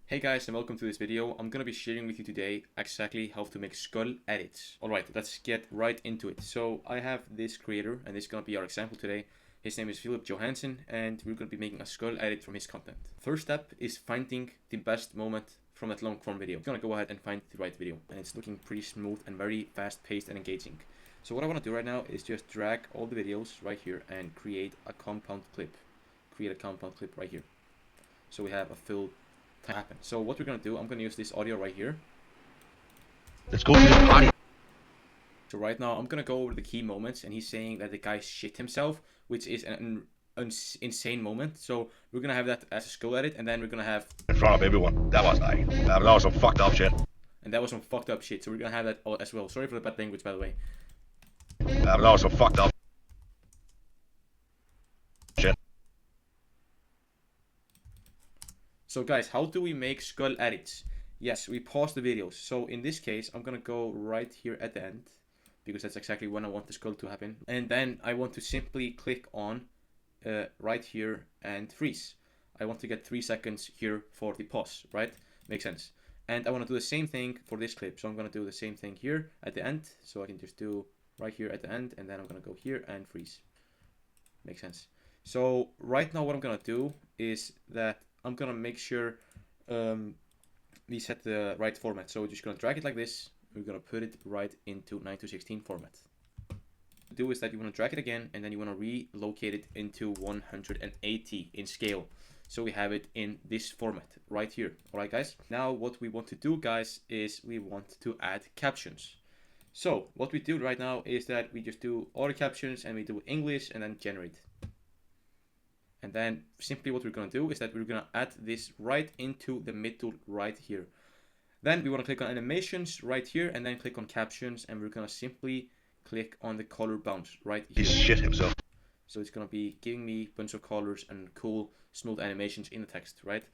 Hey guys, and welcome to this video. I'm gonna be sharing with you today exactly how to make skull edits. Alright, let's get right into it. So I have this creator, and this is gonna be our example today. His name is Philip Johansson, and we're gonna be making a skull edit from his content. First step is finding the best moment from that long form video. I'm gonna go ahead and find the right video, and it's looking pretty smooth and very fast paced and engaging. So what I want to do right now is just drag all the videos right here and create a compound clip. Create a compound clip right here. So we have a full happen. So what we're gonna do, I'm gonna use this audio right here. Let's go to the party. So right now I'm gonna go over the key moments, and he's saying that the guy shit himself, which is an insane moment. So we're gonna have that as a skull edit, and then we're gonna have In front of everyone. That was some fucked up shit. And that was some fucked up shit. So we're gonna have that as well. Sorry for the bad language, by the way. That was some fucked up shit. So guys, how do we make skull edits? Yes, we pause the videos. So in this case, I'm gonna go right here at the end, because that's exactly when I want the skull to happen. And then I want to simply click on right here and freeze. I want to get 3 seconds here for the pause, right? Makes sense. And I want to do the same thing for this clip. So I'm gonna do the same thing here at the end. So I can just do right here at the end, and then I'm gonna go here and freeze. Makes sense. So right now what I'm gonna do is that I'm gonna make sure we set the right format. So we're just gonna drag it like this. We're gonna put it right into 9:16 format. What you do is that you wanna drag it again, and then you wanna relocate it into 180 in scale. So we have it in this format right here. All right, guys. Now what we want to do, guys, is we want to add captions. So what we do right now is that we just do auto captions, and we do English, and then generate. And then simply what we're going to do is that we're going to add this right into the middle right here. Then we want to click on animations right here, and then click on captions, and we're going to simply click on the color bounce right here. He shit himself. So it's going to be giving me a bunch of colors and cool smooth animations in the text, right?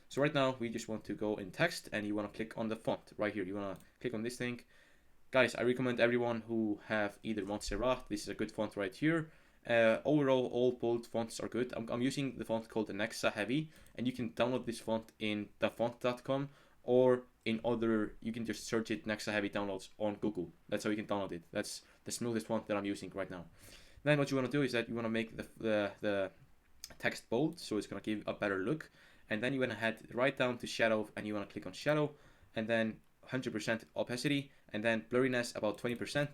So right now we just want to go in text, and you want to click on the font right here. You want to click on this thing. Guys, I recommend everyone who have either Montserrat, this is a good font right here. Overall, all bold fonts are good. I'm using the font called Nexa Heavy, and you can download this font in thefont.com, or in other, you can just search it Nexa Heavy downloads on Google. That's how you can download it. That's the smoothest font that I'm using right now. Then what you want to do is that you want to make the text bold, so it's going to give a better look. And then you want to head right down to shadow, and you want to click on shadow, and then 100% opacity, and then blurriness about 20%,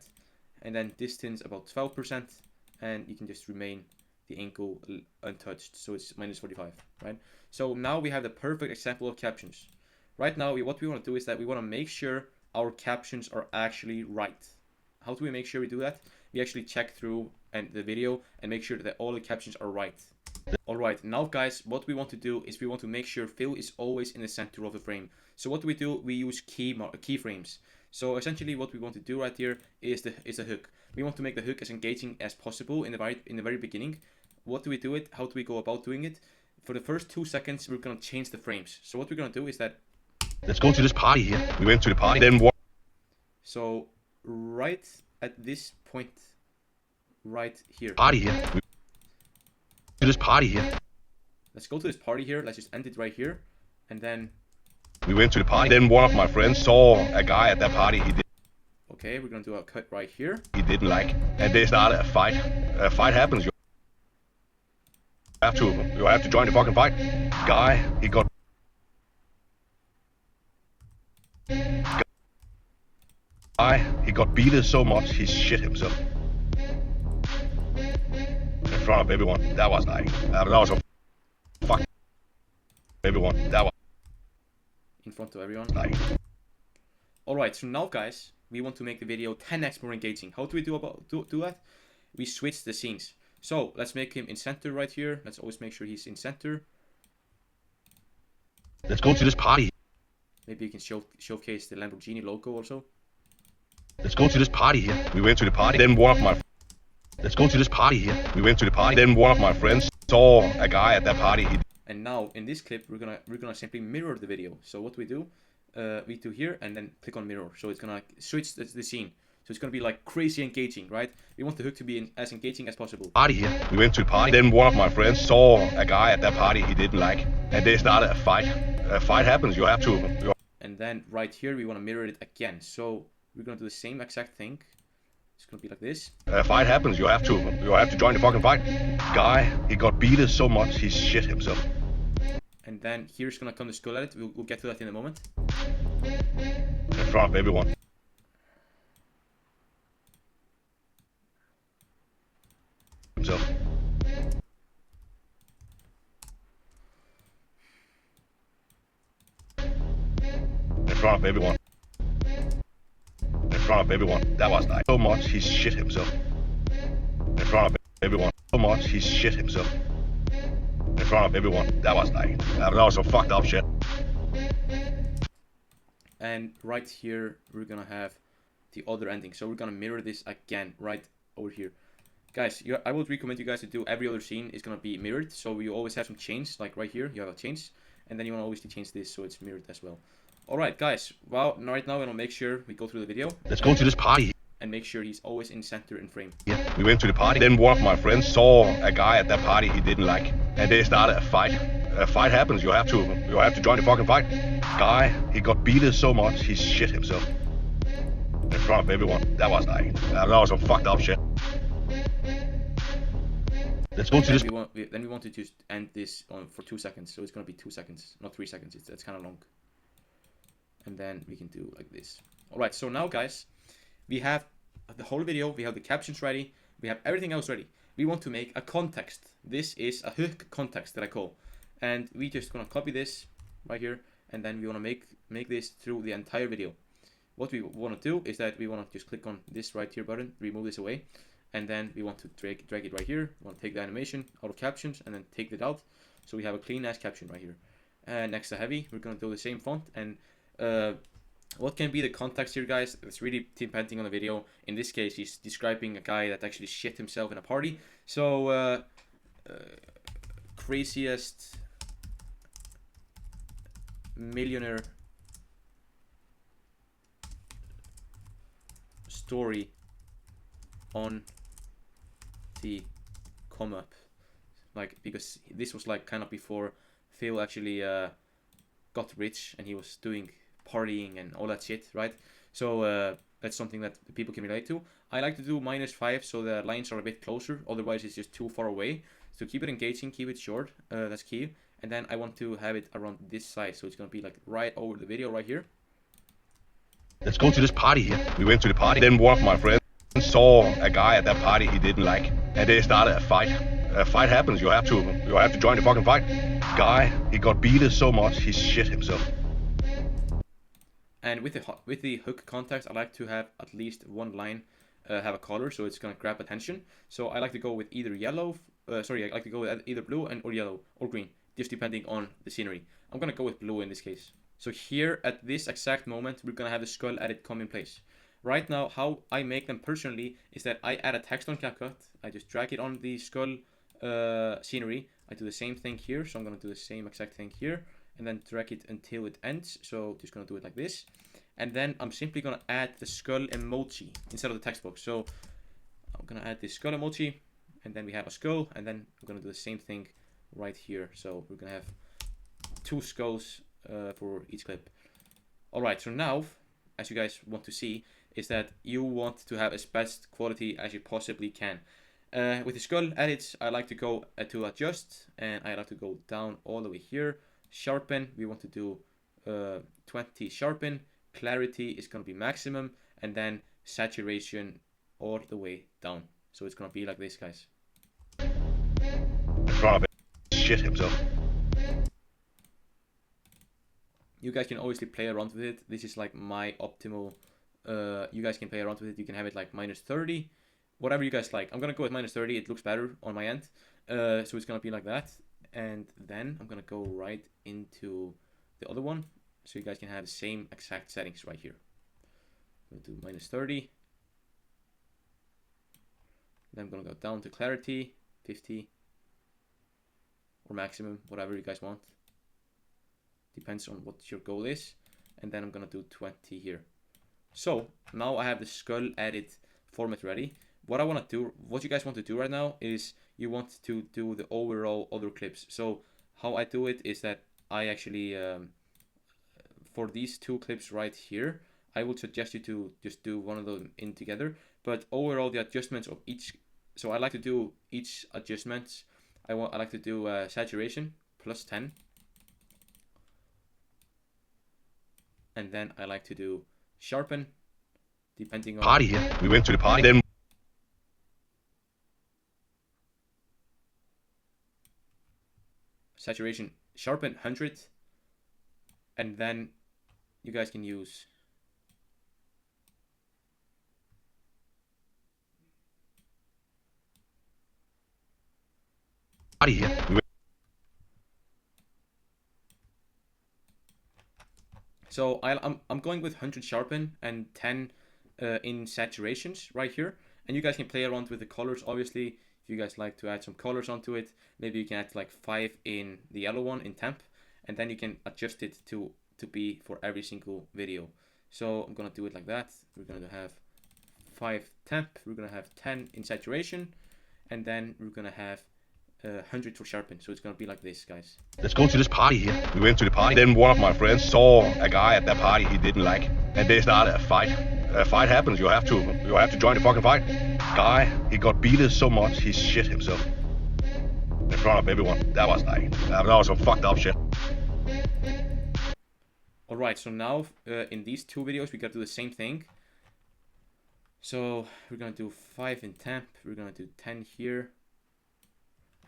and then distance about 12%. And you can just remain the angle untouched, so it's -45, right? So now we have the perfect example of captions. Right now, what we want to do is that we want to make sure our captions are actually right. How do we make sure we do that? We actually check through the video and make sure that all the captions are right. Alright, now guys, what we want to do is we want to make sure Phil is always in the center of the frame. So what do? We use keyframes. So essentially what we want to do right here is the hook. We want to make the hook as engaging as possible in the very beginning. What do we do it? How do we go about doing it? For the first 2 seconds, we're going to change the frames. So what we're going to do is that... Let's go to this party here. We went to the party. Then what? So right at this point, right here. Party here. To this party here. Let's go to this party here. Let's just end it right here. And then... We went to the party. Then one of my friends saw a guy at that party. Okay, we're gonna do a cut right here. He didn't like, and they started a fight. A fight happens. You have to join the fucking fight. Guy, he got beaten so much he shit himself in front of everyone. That was so fuck everyone. That was in front of everyone. Alright, so now guys, we want to make the video 10x more engaging. How do we do that? We switch the scenes. So let's make him in center right here. Let's always make sure he's in center. Let's go to this party. Maybe you can showcase the Lamborghini logo also. Let's go to this party here. We went to the party. Then Let's go to this party here. We went to the party. Then one of my friends saw a guy at that party. And now in this clip, we're gonna simply mirror the video. So what we do, we do here, and then click on mirror. So it's gonna switch the scene. So it's gonna be like crazy engaging, right? We want the hook to be as engaging as possible. Party here. We went to the party. Then one of my friends saw a guy at that party he didn't like, and they started a fight. A fight happens, you have to. And then right here, we want to mirror it again. So we're going to do the same exact thing. It's going to be like this. A fight happens, you have to join the fucking fight. Guy, he got beaten so much, he shit himself. And then here's going to come the skull edit. We'll get to that in a moment. In front of everyone. Himself. In front of everyone. In front of everyone. That was nice. So much he shit himself. In front of everyone. So much he shit himself. In front of everyone. That was nice. That was some fucked up shit. And right here, we're gonna have the other ending. So we're gonna mirror this again right over here. Guys, I would recommend you guys to do every other scene is gonna be mirrored. So you always have some chains, like right here, you have a chains. And then you wanna obviously change this so it's mirrored as well. Alright guys, well, right now we're gonna make sure we go through the video. Let's go to this party. And make sure he's always in center in frame. Yeah, we went to the party. Then one of my friends saw a guy at that party he didn't like. And they started a fight. A fight happens, you have to join the fucking fight. Guy, he got beaten so much, he shit himself. In front of everyone. That was nice. That was some fucked up shit. Let's go to this. Then we want to just end this on for 2 seconds. So it's gonna be 2 seconds, not 3 seconds. That's kind of long. And then we can do like this. Alright, so now guys, we have the whole video, we have the captions ready, we have everything else ready. We want to make a context. This is a hook context that I call. And we just gonna copy this right here, and then we wanna make this through the entire video. What we wanna do is that we wanna just click on this right here button, remove this away, and then we want to drag it right here. We want to take the animation out of captions and then take it out. So we have a clean ass caption right here. And next to heavy, we're gonna do the same font. And what can be the context here, guys? It's really depending on the video. In this case, he's describing a guy that actually shit himself in a party. So craziest millionaire story on the come up, like, because this was like kind of before Phil actually got rich and he was doing partying and all that shit, right? So that's something that people can relate to. I like to do -5 so the lines are a bit closer, otherwise it's just too far away. So keep it engaging, keep it short, that's key. And then I want to have it around this size, so it's gonna be like right over the video right here. Let's go to this party here. We went to the party. Then one of my friends saw a guy at that party he didn't like, and they started a fight. A fight happens, you have to join the fucking fight. Guy, he got beaten so much, he shit himself. And with the hook context, I like to have at least one line have a color, so it's gonna grab attention. So I like to go with either yellow. I like to go with either blue or yellow or green, just depending on the scenery. I'm gonna go with blue in this case. So here at this exact moment, we're gonna have the skull edit come in place. Right now, how I make them personally is that I add a text on CapCut. I just drag it on the skull scenery. I do the same thing here, so I'm gonna do the same exact thing here, and then drag it until it ends. So just gonna do it like this, and then I'm simply gonna add the skull emoji instead of the text box. So I'm gonna add this skull emoji, and then we have a skull, and then I'm gonna do the same thing right here. So we're gonna have 2 skulls for each clip. Alright, so now, as you guys want to see, is that you want to have as best quality as you possibly can. With the skull edits, I like to go to adjust, and I like to go down all the way here. Sharpen, we want to do 20 sharpen. Clarity is going to be maximum, and then saturation all the way down. So it's going to be like this, guys. Shit himself. You guys can obviously play around with it. This is like my optimal. You guys can play around with it. You can have it like -30, whatever you guys like. I'm gonna go with -30. It looks better on my end. So it's gonna be like that. And then I'm gonna go right into the other one, so you guys can have the same exact settings right here. I'm gonna do -30. Then I'm gonna go down to clarity, 50, or maximum, whatever you guys want. Depends on what your goal is. And then I'm gonna do 20 here. So now I have the skull edit format ready. What you guys want to do right now is you want to do the overall other clips. So how I do it is that I actually for these two clips right here, I would suggest you to just do one of them in together. But overall, the adjustments of each, so I like to do each adjustments. I like to do saturation plus 10, and then I like to do sharpen, depending on party here. We went to the party, then saturation sharpen 100, and then you guys can use party here. So I'm going with 100 sharpen and 10 in saturations right here, and you guys can play around with the colors. Obviously, if you guys like to add some colors onto it, maybe you can add like 5 in the yellow one in temp, and then you can adjust it to be for every single video. So I'm gonna do it like that. We're gonna have 5 temp, we're gonna have 10 in saturation, and then we're gonna have 100 for sharpen. So it's gonna be like this, guys. Let's go to this party here. We went to the party. Then one of my friends saw a guy at that party he didn't like, and they started a fight. A fight happens. You have to join the fucking fight. Guy, he got beaten so much he shit himself in front of everyone. That was some fucked up shit. All right. So now in these two videos we gotta do the same thing. So we're gonna do 5 in temp. We're gonna do 10 here.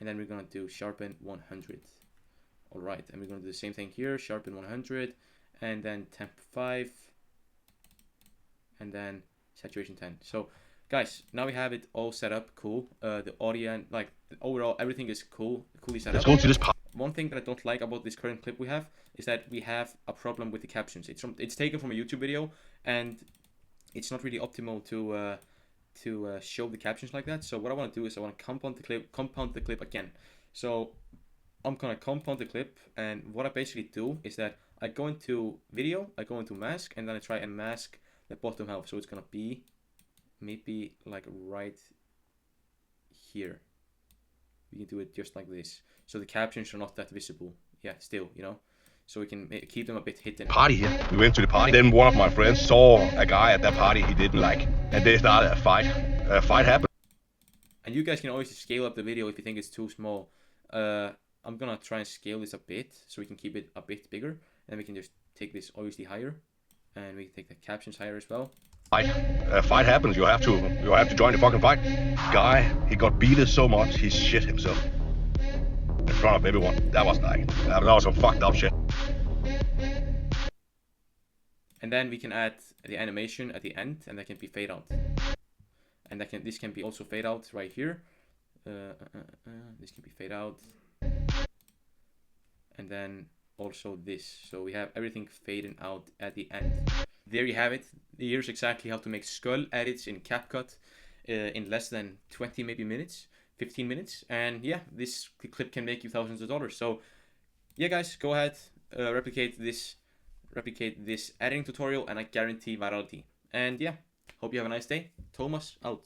And then we're gonna do sharpen 100. All right, and we're gonna do the same thing here, sharpen 100, and then temp 5, and then saturation 10. So guys, now we have it all set up, cool. The audio and like overall everything is coolly set Let's up. go to this party. One thing that I don't like about this current clip we have is that we have a problem with the captions. It's taken from a YouTube video, and it's not really optimal to show the captions like that. So what I want to do is I want to compound the clip again. So I'm gonna compound the clip, and what I basically do is that I go into video, I go into mask, and then I try and mask the bottom half. So it's gonna be maybe like right here. We can do it just like this, so the captions are not that visible. Yeah, still, you know, so we can keep them a bit hidden. Party here. We went to the party. Then one of my friends saw a guy at that party he didn't like, and they started a fight. A fight happened. And you guys can always scale up the video if you think it's too small. I'm gonna try and scale this a bit so we can keep it a bit bigger, and we can just take this obviously higher, and we can take the captions higher as well. A fight happens. You have to join the fucking fight. Guy, he got beaten so much he shit himself in front of everyone. That was some fucked up shit. And then we can add the animation at the end, and that can be fade out. And this can be also fade out right here. This can be fade out. And then also this. So we have everything fading out at the end. There you have it. Here's exactly how to make skull edits in CapCut in less than 20 maybe minutes, 15 minutes. And yeah, this clip can make you thousands of dollars. So yeah, guys, go ahead, replicate this editing tutorial, and I guarantee virality. And yeah, hope you have a nice day. Thomas out.